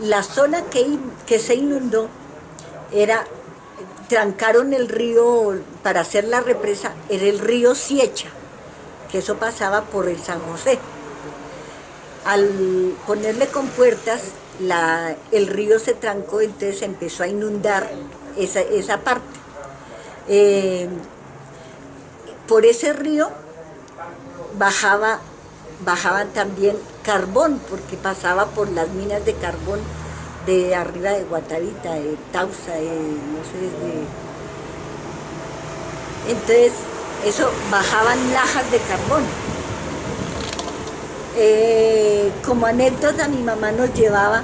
La zona que se inundó era, trancaron el río para hacer la represa, era el río Siecha, que eso pasaba por el San José. Al ponerle compuertas, el río se trancó, entonces empezó a inundar esa parte. Eh, por ese río bajaban también carbón, porque pasaba por las minas de carbón de arriba de Guatavita, de Tausa, no sé, entonces eso, bajaban lajas de carbón. Como anécdota, mi mamá nos llevaba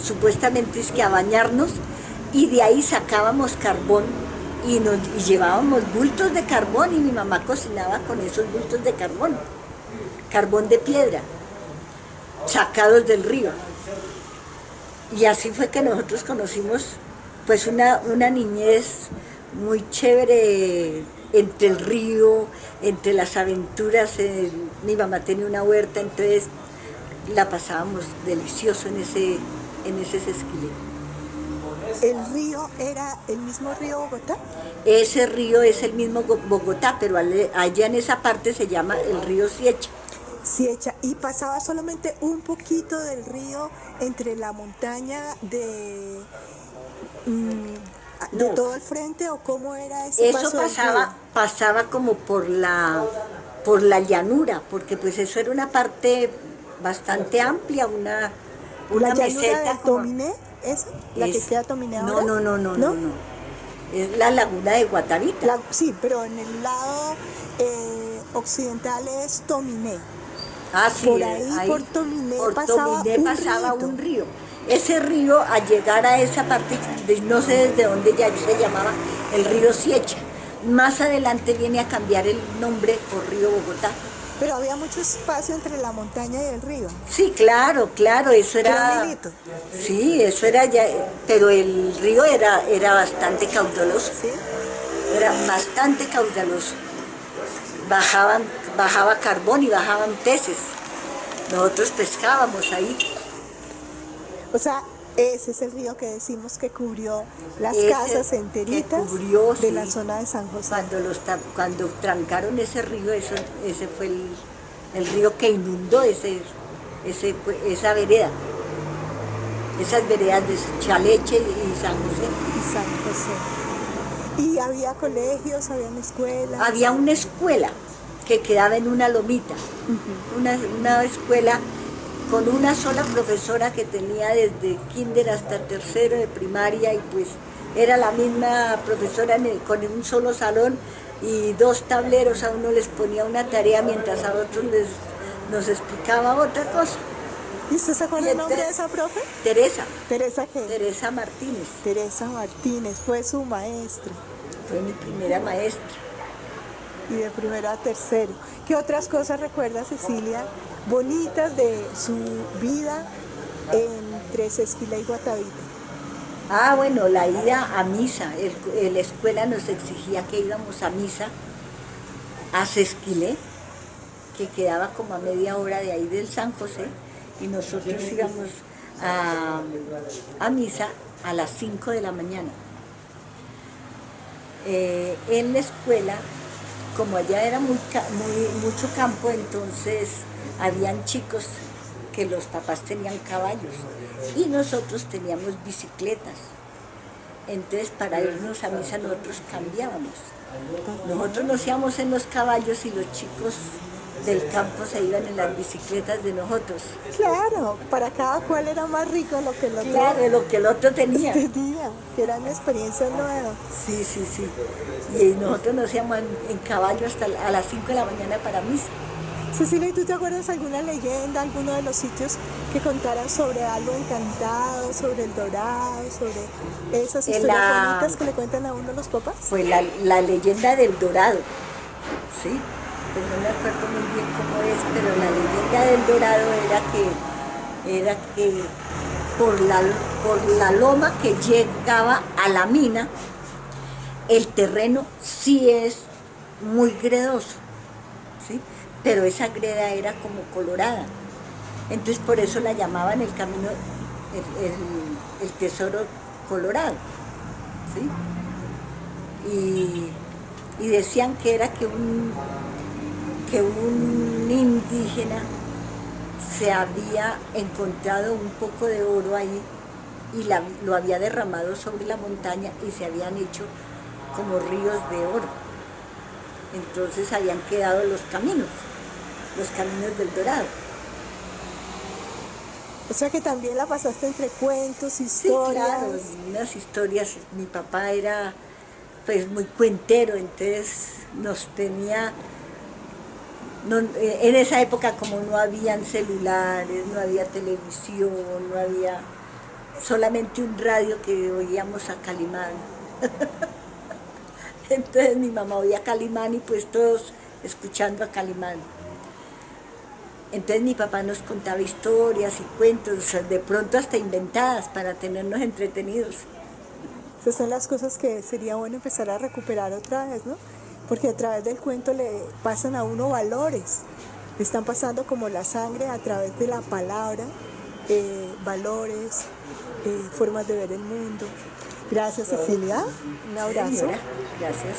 supuestamente es que a bañarnos, y de ahí sacábamos carbón y llevábamos bultos de carbón, y mi mamá cocinaba con esos bultos de carbón de piedra, sacados del río. Y así fue que nosotros conocimos pues una niñez muy chévere, entre el río, entre las aventuras. Mi mamá tenía una huerta, entonces la pasábamos delicioso en ese Sesquilé. ¿El río era el mismo río Bogotá? Ese río es el mismo Bogotá, pero allá en esa parte se llama el río Siecha. Siecha, y pasaba solamente un poquito del río entre la montaña de No, todo el frente, ¿o cómo era ese eso paso del pasaba como por la llanura, porque pues eso era una parte bastante amplia, una ¿La llanura meseta del como Tominé, esa? ¿La que queda Tominé no, ahora? no. Es la laguna de Guatavita. Sí, pero en el lado occidental es Tominé. Ah, sí, Por ahí, por Tominé, pasaba un río. Ese río, al llegar a esa parte, no sé desde dónde ya se llamaba el río Siecha. Más adelante viene a cambiar el nombre por río Bogotá. Pero había mucho espacio entre la montaña y el río. Sí, claro, eso era... Sí, eso era ya... Pero el río era bastante caudaloso. ¿Sí? Era bastante caudaloso. Bajaba carbón y bajaban peces. Nosotros pescábamos ahí. O sea, ese es el río que decimos que cubrió las casas enteritas de la zona de San José. Cuando trancaron ese río, ese fue el río que inundó esa vereda. Esas veredas de Chaleche y San José. Y San José. ¿Y había colegios, habían escuelas? Había una escuela que quedaba en una lomita. Una escuela con una sola profesora que tenía desde kinder hasta tercero de primaria, y pues era la misma profesora con un solo salón y dos tableros. A uno les ponía una tarea mientras a otros nos explicaba otra cosa. ¿Y usted se acuerda el nombre de esa profe? Teresa. ¿Teresa qué? Teresa Martínez. Teresa Martínez, fue su maestra. Fue mi primera maestra. Y de primero a tercero. ¿Qué otras cosas recuerda Cecilia bonitas de su vida entre Sesquilé y Guatavita? Ah, bueno, la ida a misa. La escuela nos exigía que íbamos a misa a Sesquilé, que quedaba como a media hora de ahí del San José, y nosotros íbamos a misa a las 5 de la mañana. En la escuela, como allá era mucho campo, entonces habían chicos que los papás tenían caballos y nosotros teníamos bicicletas. Entonces, para irnos a misa nosotros cambiábamos. Nosotros nos íbamos en los caballos y los chicos del campo se iban en las bicicletas de nosotros. Claro, para cada cual era más rico lo que el otro, lo que el otro tenía. Que eran experiencias nuevas. Sí. Y nosotros nos íbamos en caballo hasta a las 5 de la mañana para misa. Cecilia, ¿y tú te acuerdas alguna leyenda, alguno de los sitios que contaran sobre algo encantado, sobre el Dorado, sobre esas historias bonitas que le cuentan a uno los papás? Pues la leyenda del Dorado, ¿sí? Pues no me acuerdo muy bien cómo es, pero la leyenda del Dorado era que por la loma que llegaba a la mina, el terreno sí es muy gredoso, ¿sí? Pero esa greda era como colorada. Entonces por eso la llamaban el camino el tesoro colorado, ¿sí? Y decían que era que un indígena se había encontrado un poco de oro ahí y lo había derramado sobre la montaña y se habían hecho como ríos de oro. Entonces habían quedado los caminos del Dorado. O sea que también la pasaste entre cuentos, Sí, claro, historias. unas historias. Mi papá era pues muy cuentero, entonces nos tenía, no, en esa época como no habían celulares, no había televisión, no había solamente un radio que oíamos a Calimán. Entonces mi mamá oía a Calimán y pues todos escuchando a Calimán. Entonces mi papá nos contaba historias y cuentos, de pronto hasta inventadas para tenernos entretenidos. Esas son las cosas que sería bueno empezar a recuperar otra vez, ¿no? Porque a través del cuento le pasan a uno valores. Le están pasando como la sangre a través de la palabra, valores, formas de ver el mundo. Gracias, Cecilia. Un Sí, abrazo. señora, gracias.